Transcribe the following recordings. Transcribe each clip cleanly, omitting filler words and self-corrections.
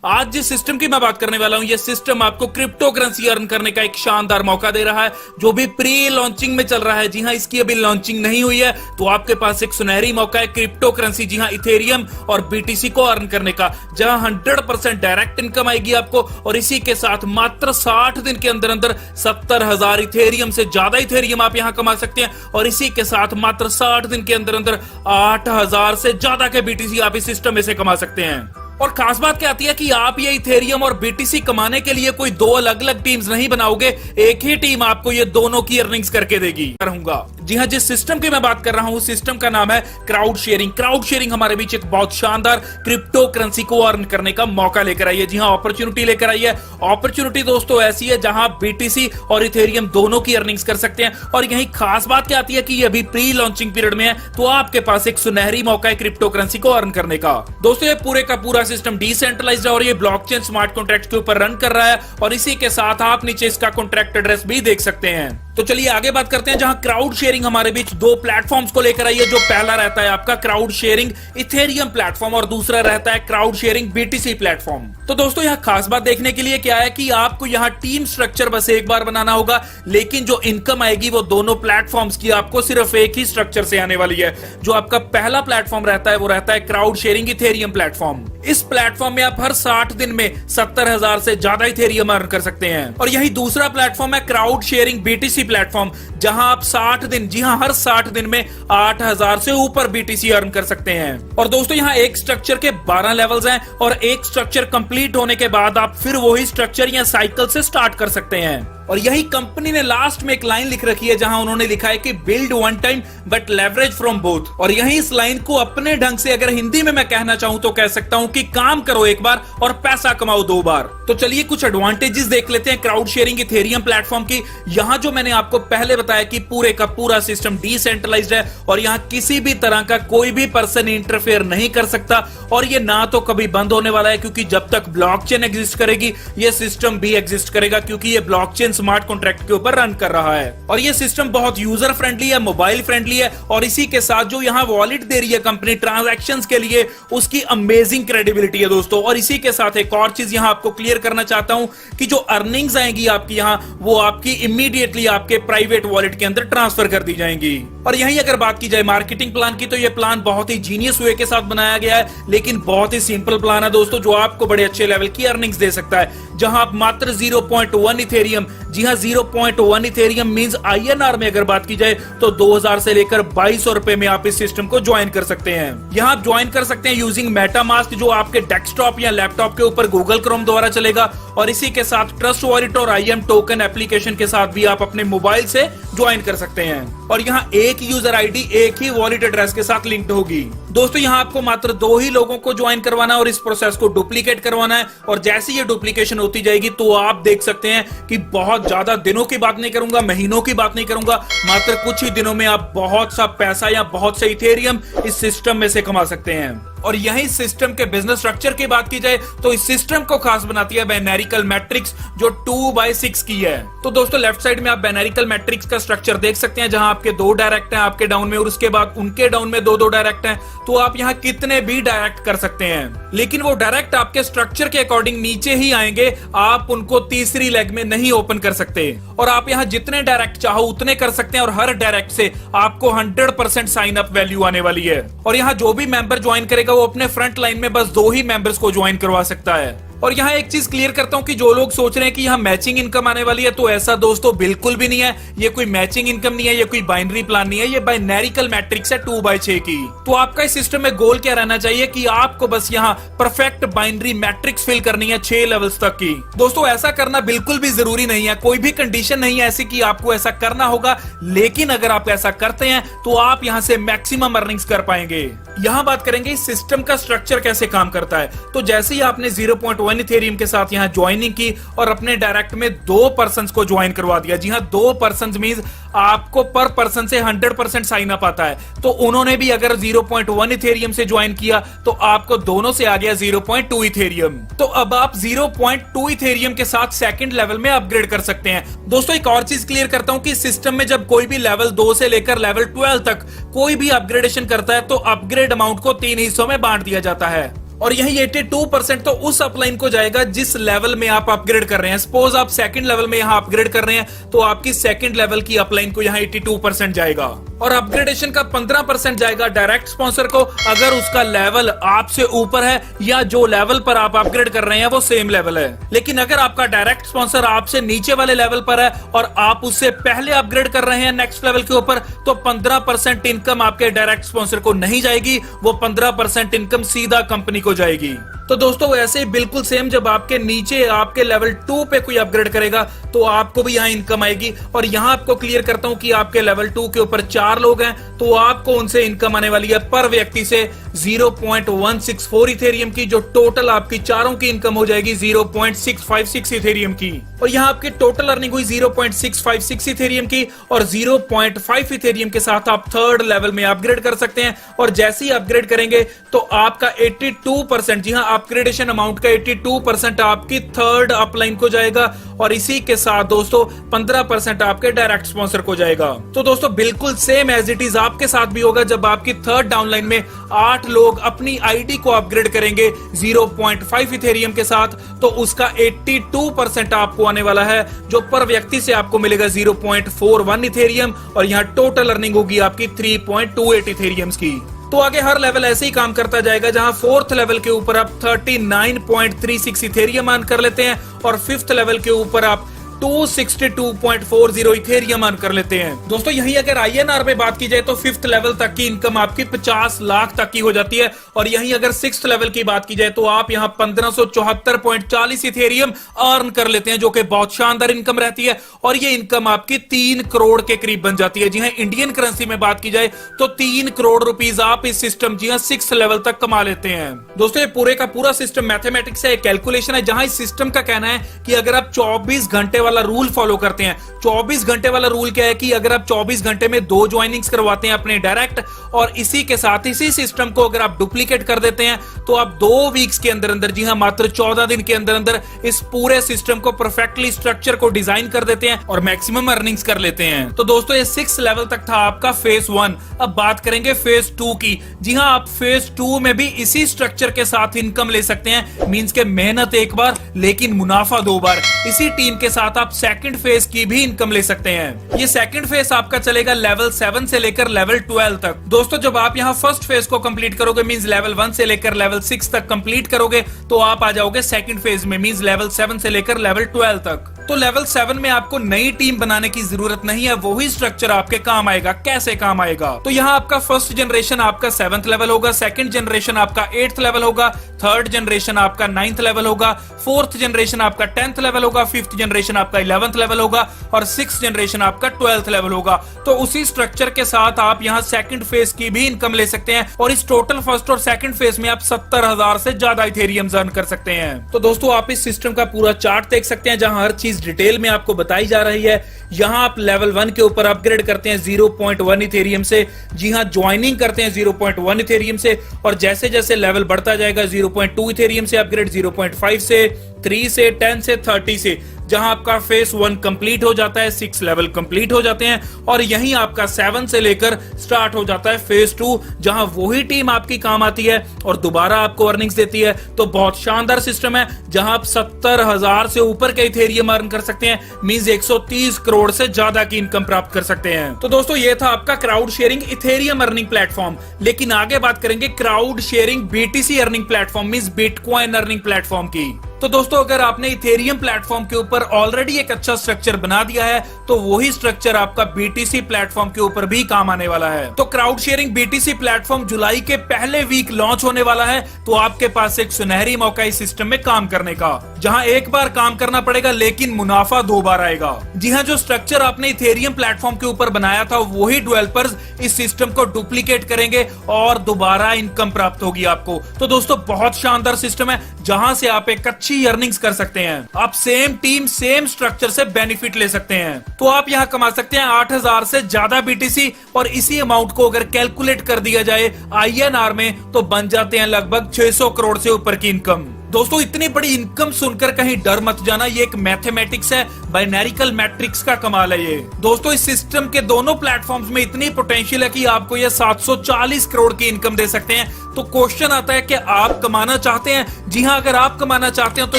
आज जिस सिस्टम की मैं बात करने वाला हूं, यह सिस्टम आपको क्रिप्टो करेंसी अर्न करने का एक शानदार मौका दे रहा है, जो भी प्री लॉन्चिंग में चल रहा है। जी हां, इसकी अभी लॉन्चिंग नहीं हुई है, तो आपके पास एक सुनहरी मौका है क्रिप्टो करेंसी, जी हां, इथेरियम और बीटीसी को अर्न करने का, जहां 100% डायरेक्ट इनकम आएगी आपको। और इसी के साथ मात्र 60 दिन के अंदर अंदर 70,000 इथेरियम से ज्यादा इथेरियम आप यहां कमा सकते हैं। और इसी के साथ मात्र 60 दिन के अंदर अंदर 8,000 से ज्यादा के बीटीसी आप इस सिस्टम में से कमा सकते हैं। और खास बात क्या आती है कि आप ये इथेरियम और बीटीसी कमाने के लिए कोई दो अलग अलग टीम्स नहीं बनाओगे, एक ही टीम आपको ये दोनों की अर्निंग्स करके देगी। रहूंगा जी हां, जिस सिस्टम की मैं बात कर रहा हूं उस सिस्टम का नाम है क्राउड शेयरिंग। क्राउड शेयरिंग हमारे बीच एक बहुत शानदार क्रिप्टो करेंसी को अर्न करने का मौका लेकर आई है। जी हां, अपॉर्चुनिटी लेकर आई है। अपॉर्चुनिटी दोस्तों ऐसी है जहां आप बीटीसी और इथेरियम दोनों की अर्निंग्स कर सकते हैं। और यही खास बात क्या आती है कि ये अभी प्री लॉन्चिंग पीरियड में है, तो आपके पास एक सुनहरी मौका है क्रिप्टो करेंसी को अर्न करने का। दोस्तों ये पूरे का पूरा सिस्टम डिसेंट्रलाइज्ड है और ये ब्लॉकचेन स्मार्ट कॉन्ट्रैक्ट के ऊपर रन कर रहा है। और इसी के साथ आप नीचे इसका कॉन्ट्रैक्ट एड्रेस भी देख सकते हैं। तो चलिए आगे बात करते हैं, जहां क्राउड शेयरिंग हमारे बीच दो प्लेटफॉर्म्स को लेकर आई है। जो पहला रहता है आपका क्राउड शेयरिंग इथेरियम प्लेटफॉर्म और दूसरा रहता है क्राउड शेयरिंग बीटीसी प्लेटफॉर्म। तो दोस्तों यहाँ खास बात देखने के लिए क्या है कि आपको यहाँ टीम स्ट्रक्चर बस एक बार बनाना होगा, लेकिन जो इनकम आएगी वो दोनों प्लेटफॉर्म्स की आपको सिर्फ एक ही स्ट्रक्चर से आने वाली है। जो आपका पहला प्लेटफॉर्म रहता है वो रहता है क्राउड शेयरिंग इथेरियम प्लेटफॉर्म। इस प्लेटफॉर्म में आप हर 60 दिन में 70,000 से ज्यादा इथेरियम अर्न कर सकते हैं। और यही दूसरा प्लेटफॉर्म है क्राउड शेयरिंग बीटीसी प्लेटफॉर्म, जहां आप 60 दिन, जी हां, हर 60 दिन में 8,000 से ऊपर बीटीसी अर्न कर सकते हैं। और दोस्तों यहाँ एक स्ट्रक्चर के 12 लेवल्स हैं और एक स्ट्रक्चर कंप्लीट होने के बाद आप फिर वही स्ट्रक्चर या साइकिल से स्टार्ट कर सकते हैं। और यही कंपनी ने लास्ट में एक लाइन लिख रखी है, जहां उन्होंने लिखा है कि build one time but leverage from both. और यही इस लाइन को अपने ढंग से अगर हिंदी में मैं कहना चाहूं तो कह सकता हूं कि काम करो एक बार और पैसा कमाओ 2 बार। तो चलिए कुछ एडवांटेजेस देख लेते हैं क्राउड शेयरिंग इथेरियम प्लेटफॉर्म की। यहां जो मैंने आपको पहले बताया कि पूरे का पूरा सिस्टम डिसेंट्रलाइज्ड है और यहां किसी भी तरह का कोई भी पर्सन इंटरफेयर नहीं कर सकता। और ये ना तो कभी बंद होने वाला है, क्योंकि जब तक ब्लॉकचेन एग्जिस्ट करेगी ये सिस्टम भी एग्जिस्ट करेगा, क्योंकि ये ब्लॉकचेन स्मार्ट कॉन्ट्रैक्ट के ऊपर रन कर रहा है। और ये सिस्टम बहुत यूजर फ्रेंडली है, मोबाइल फ्रेंडली है। और इसी के साथ जो यहाँ वॉलेट दे रही है कंपनी ट्रांजैक्शंस के लिए, उसकी अमेजिंग क्रेडिबिलिटी है दोस्तों। और इसी के साथ एक और चीज यहाँ आपको क्लियर करना चाहता हूं कि जो अर्निंग्स आएगी आपकी यहाँ, वो आपकी इमीडिएटली आपके प्राइवेट वॉलेट के अंदर ट्रांसफर कर दी जाएंगी। और यही अगर बात की जाए मार्केटिंग प्लान की, तो ये प्लान बहुत ही जीनियस वे के साथ बनाया गया है, लेकिन बहुत ही सिंपल प्लान है दोस्तों, जो आपको बड़े अच्छे लेवल की अर्निंग्स दे सकता है। जहां आप मात्र 0.1 इथेरियम, जी हां 0.1 इथेरियम मींस आईएनआर में अगर बात की जाए तो 2000 से लेकर 2200 रुपए में आप इस सिस्टम को ज्वाइन कर सकते हैं। यहां आप ज्वाइन कर सकते हैं यूजिंग मेटामास्क, जो आपके डेस्कटॉप या लैपटॉप के ऊपर गूगल क्रोम द्वारा चलेगा। और इसी के साथ ट्रस्ट वॉलेट और आईएम टोकन एप्लीकेशन के साथ भी आप अपने मोबाइल से ज्वाइन कर सकते हैं। और यहाँ एक यूजर आईडी एक ही वॉलेट एड्रेस के साथ लिंक्ड होगी। दोस्तों यहाँ आपको मात्र 2 ही लोगों को ज्वाइन करवाना है और इस प्रोसेस को डुप्लीकेट करवाना है। और जैसे ये डुप्लीकेशन होती जाएगी तो आप देख सकते हैं कि बहुत ज्यादा दिनों की बात नहीं करूंगा, महीनों की बात नहीं करूंगा, मात्र कुछ ही दिनों में आप बहुत सा पैसा या बहुत से इथेरियम इस सिस्टम में से कमा सकते हैं। और यही सिस्टम के बिजनेस स्ट्रक्चर की बात की जाए तो इस सिस्टम को खास बनाती है बाइनरिकल मैट्रिक्स, जो 2/6 की है। तो दोस्तों लेफ्ट साइड में आप बाइनरिकल मैट्रिक्स का स्ट्रक्चर देख सकते हैं, जहां आपके 2 डायरेक्ट हैं आपके डाउन में और उसके बाद उनके डाउन में 2-2 डायरेक्ट हैं। तो आप यहां कितने भी डायरेक्ट कर सकते हैं, लेकिन वो डायरेक्ट आपके स्ट्रक्चर के अकॉर्डिंग नीचे ही आएंगे, आप उनको तीसरी लेग में नहीं ओपन कर सकते। और आप यहां जितने डायरेक्ट चाहो उतने कर सकते हैं और हर डायरेक्ट से आपको 100% साइन अप वैल्यू आने वाली है। और यहां जो भी मेंबर ज्वाइन करेगा वो अपने फ्रंट लाइन में बस 2 ही मेंबर्स को ज्वाइन करवा सकता है। और यहाँ एक चीज क्लियर करता हूं कि जो लोग सोच रहे हैं कि यहाँ मैचिंग इनकम आने वाली है, तो ऐसा दोस्तों बिल्कुल भी नहीं है। ये कोई मैचिंग इनकम नहीं है, ये कोई बाइनरी प्लान नहीं है, ये बाइनरिकल मैट्रिक्स है 2/6 की। तो आपका इस सिस्टम में गोल क्या रहना चाहिए कि आपको बस यहाँ परफेक्ट बाइनरी मैट्रिक्स फिल करनी है 6 लेवल्स तक की। दोस्तों ऐसा करना बिल्कुल भी जरूरी नहीं है, कोई भी कंडीशन नहीं है ऐसी कि आपको ऐसा करना होगा, लेकिन अगर आप ऐसा करते हैं तो आप यहाँ से मैक्सिमम अर्निंग्स कर पाएंगे। यहाँ बात करेंगे इस सिस्टम का स्ट्रक्चर कैसे काम करता है। तो जैसे ही आपने 0.1 इथेरियम के साथ यहाँ ज्वाइनिंग की और अपने डायरेक्ट में 2 पर्सन्स को ज्वाइन करवा दिया, जी हाँ 2 पर्सन्स मींस आपको पर पर्सन से 100% साइन अप आता है। तो उन्होंने भी अगर 0.1 इथेरियम से ज्वाइन किया तो आपको दोनों से आ गया 0.2 इथेरियम। तो अब आप 0.2 इथेरियम के साथ सेकंड लेवल में अपग्रेड कर सकते हैं। दोस्तों एक और चीज क्लियर करता हूं कि सिस्टम में जब कोई भी लेवल 2 से लेकर लेवल 12 तक कोई भी अपग्रेडेशन करता है तो अपग्रेड अमाउंट को 3 हिस्सों में बांट दिया जाता है। और यही 82% तो उस अपलाइन को जाएगा जिस लेवल में आप अपग्रेड कर रहे हैं। सपोज आप सेकंड लेवल में यहां अपग्रेड कर रहे हैं तो आपकी सेकंड लेवल की अपलाइन को यहां 82% जाएगा, और अपग्रेडेशन का 15% जाएगा डायरेक्ट स्पॉन्सर को अगर उसका लेवल आपसे ऊपर है या जो लेवल पर आप अपग्रेड कर रहे हैं वो सेम लेवल है। लेकिन अगर आपका डायरेक्ट स्पॉन्सर आपसे नीचे वाले लेवल पर है और आप उससे पहले अपग्रेड कर रहे हैं नेक्स्ट लेवल के ऊपर, तो 15% इनकम आपके डायरेक्ट स्पॉन्सर को नहीं जाएगी, वो 15% इनकम सीधा कंपनी को जाएगी। तो दोस्तों वैसे ही बिल्कुल सेम जब आपके नीचे आपके लेवल 2 पे कोई अपग्रेड करेगा तो आपको भी यहाँ इनकम आएगी। और यहाँ आपको क्लियर करता हूं कि आपके लेवल 2 के ऊपर 4 लोग हैं तो आपको उनसे इनकम आने वाली है पर व्यक्ति से 0.164 इथेरियम की, जो टोटल आपकी चारों की इनकम हो जाएगी 0.656 इथेरियम की। और यहाँ आपकी टोटल अर्निंग हुई 0.656 इथेरियम की, और 0.5 इथेरियम के साथ आप थर्ड लेवल में अपग्रेड कर सकते हैं। और जैसे ही अपग्रेड करेंगे तो आपका 82%, जी हाँ, अपग्रेडेशन अमाउंट का 82% आपकी थर्ड अपलाइन को जाएगा, और इसी के साथ दोस्तों 15% आपके डायरेक्ट स्पॉन्सर को जाएगा। तो दोस्तों बिल्कुल सेम एज इट इज आपके साथ भी होगा जब आपकी थर्ड डाउनलाइन में 8 लोग अपनी आईडी को अपग्रेड करेंगे 0.5 इथेरियम के साथ, तो उसका 82% आपको आने वाला है, जो पर व्यक्ति से आपको मिलेगा 0.41 इथेरियम, और यहाँ टोटल अर्निंग होगी आपकी 3.28 इथेरियम्स की। तो आगे हर लेवल ऐसे ही काम करता जाएगा, जहां फोर्थ लेवल के ऊपर आप 39.36 इथेरियम अर्न कर लेते हैं, और फिफ्थ लेवल के ऊपर आप 262.40 इथेरियम अर्न कर लेते हैं। दोस्तों यही अगर INR में बात की जाए तो फिफ्थ लेवल तक की इनकम आपकी 50 लाख तक की हो जाती है, और यही अगर सिक्स्थ लेवल की बात की जाए तो आप यहाँ 1574.40 इथेरियम अर्न कर लेते हैं, जो कि बहुत शानदार इनकम रहती है, और ये इनकम आपकी 3 करोड़ के करीब बन जाती है। जी हाँ, इंडियन करेंसी में बात की जाए तो 3 करोड़ रुपीज आप इस सिस्टम, जी हाँ, सिक्स्थ लेवल तक कमा लेते हैं। दोस्तों ये पूरे का पूरा सिस्टम मैथमेटिक्स है, कैलकुलेशन है, जहां इस सिस्टम का कहना है कि अगर आप 24 घंटे वाला रूल फॉलो करते हैं। 24 घंटे वाला रूल क्या है कि अगर आप 24 घंटे में 2 ज्वाइनिंग्स करवाते हैं अपने डायरेक्ट, और इसी के साथ इसी सिस्टम को अगर आप डुप्लीकेट कर देते हैं तो आप 2 वीक्स के अंदर अंदर, जी हां, मात्र 14 दिन के अंदर अंदर इस पूरे सिस्टम को परफेक्टली स्ट्रक्चर को डिजाइन कर देते हैं और मैक्सिमम अर्निंग्स कर लेते हैं। तो दोस्तों ये 6 लेवल तक था आपका फेज 1। अब बात करेंगे फेज 2 की। जी हां, आप फेज 2 में भी इसी स्ट्रक्चर के साथ इनकम ले सकते हैं, मींस के मेहनत एक बार लेकिन मुनाफा 2 बार। इसी टीम के साथ आप सेकंड फेज की भी इनकम ले सकते हैं। ये सेकंड फेज आपका चलेगा लेवल 7 से लेकर लेवल 12 तक। दोस्तों जब आप यहाँ फर्स्ट फेज को कंप्लीट करोगे, मींस लेवल 1 से लेकर लेवल 6 तक कंप्लीट करोगे, तो आप आ जाओगे सेकंड फेज में, मींस लेवल 7 से लेकर लेवल 12 तक। तो लेवल 7 में आपको नई टीम बनाने की जरूरत नहीं है, वही स्ट्रक्चर आपके काम आएगा। कैसे काम आएगा? तो यहाँ आपका फर्स्ट जनरेशन आपका 7th लेवल होगा, सेकंड जनरेशन आपका 8th लेवल होगा, थर्ड जनरेशन आपका 9th लेवल होगा, फोर्थ जनरेशन आपका 10th लेवल होगा, फिफ्थ जनरेशन आपका 11th लेवल होगा, और सिक्स्थ जनरेशन आपका 12th लेवल होगा। तो उसी स्ट्रक्चर के साथ आप यहाँ सेकंड फेज की भी इनकम ले सकते हैं, और इस टोटल फर्स्ट और सेकंड फेज में आप 70,000 से ज्यादा इथेरियम अर्न कर सकते हैं। तो दोस्तों आप इस सिस्टम का पूरा चार्ट देख सकते हैं, जहां हर चीज डिटेल में आपको बताई जा रही है। यहां आप लेवल 1 के ऊपर अपग्रेड करते हैं 0.1 इथेरियम से, जी हां, ज्वाइनिंग करते हैं 0.1 इथेरियम से, और जैसे जैसे लेवल बढ़ता जाएगा 0.2 इथेरियम से अपग्रेड, 0.5 से, 3 से, 10 से, 30 से, जहां आपका फेज 1 कंप्लीट हो जाता है, 6 लेवल कंप्लीट हो जाते हैं, और यहीं आपका 7 से लेकर स्टार्ट हो जाता है फेज 2, जहां वही टीम आपकी काम आती है और दोबारा आपको अर्निंग्स देती है। तो बहुत शानदार सिस्टम है, जहां आप 70,000 से ऊपर के इथेरियम अर्न कर सकते हैं, मींस 130 करोड़ से ज्यादा की इनकम प्राप्त कर सकते हैं। तो दोस्तों ये था आपका crowd sharing Ethereum earning platform. लेकिन आगे बात करेंगे crowd sharing BTC earning platform, means bitcoin earning platform की। तो दोस्तों अगर आपने इथेरियम प्लेटफॉर्म के ऊपर ऑलरेडी एक अच्छा स्ट्रक्चर बना दिया है, तो वही स्ट्रक्चर आपका BTC प्लेटफॉर्म के ऊपर भी काम आने वाला है। तो क्राउड शेयरिंग BTC प्लेटफॉर्म जुलाई के पहले वीक लॉन्च होने वाला है, तो आपके पास एक सुनहरी मौका इस सिस्टम में काम करने का, जहां एक बार काम करना पड़ेगा लेकिन मुनाफा 2 बार आएगा। जी हां, जो स्ट्रक्चर आपने इथेरियम प्लेटफॉर्म के ऊपर बनाया था, वही डेवलपर्स इस सिस्टम को डुप्लीकेट करेंगे और दोबारा इनकम प्राप्त होगी आपको। तो दोस्तों बहुत शानदार सिस्टम है, जहां से आप एक अच्छी अर्निंग्स कर सकते हैं। आप सेम टीम सेम स्ट्रक्चर से बेनिफिट ले सकते हैं। तो आप यहां कमा सकते हैं 8,000 से ज्यादा BTC, और इसी अमाउंट को अगर कैलकुलेट कर दिया जाए INR में, तो बन जाते हैं लगभग 600 करोड़ से ऊपर की इनकम। दोस्तों इतनी बड़ी इनकम सुनकर कहीं डर मत जाना, ये एक मैथमेटिक्स है, बाइनरिकल मैट्रिक्स का कमाल है ये। दोस्तों इस सिस्टम के दोनों प्लेटफॉर्म्स में इतनी पोटेंशियल है कि आपको ये 740 करोड़ की इनकम दे सकते हैं। तो क्वेश्चन आता है कि आप कमाना चाहते हैं? जी हां, अगर आप कमाना चाहते हैं तो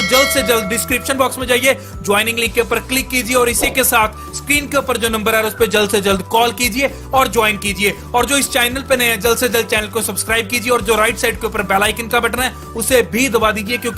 जल्द से जल्द डिस्क्रिप्शन बॉक्स में जाइए, ज्वाइनिंग लिंक के ऊपर क्लिक कीजिए और इसी के साथ स्क्रीन के ऊपर जो नंबर है उस पर जल्द से जल्द कॉल कीजिए और ज्वाइन कीजिए। और जो इस चैनल पे नए हैं, जल्द से जल्द चैनल को सब्सक्राइब कीजिए और जो राइट साइड के ऊपर बेल आइकन का बटन है उसे भी दबा दीजिए, क्योंकि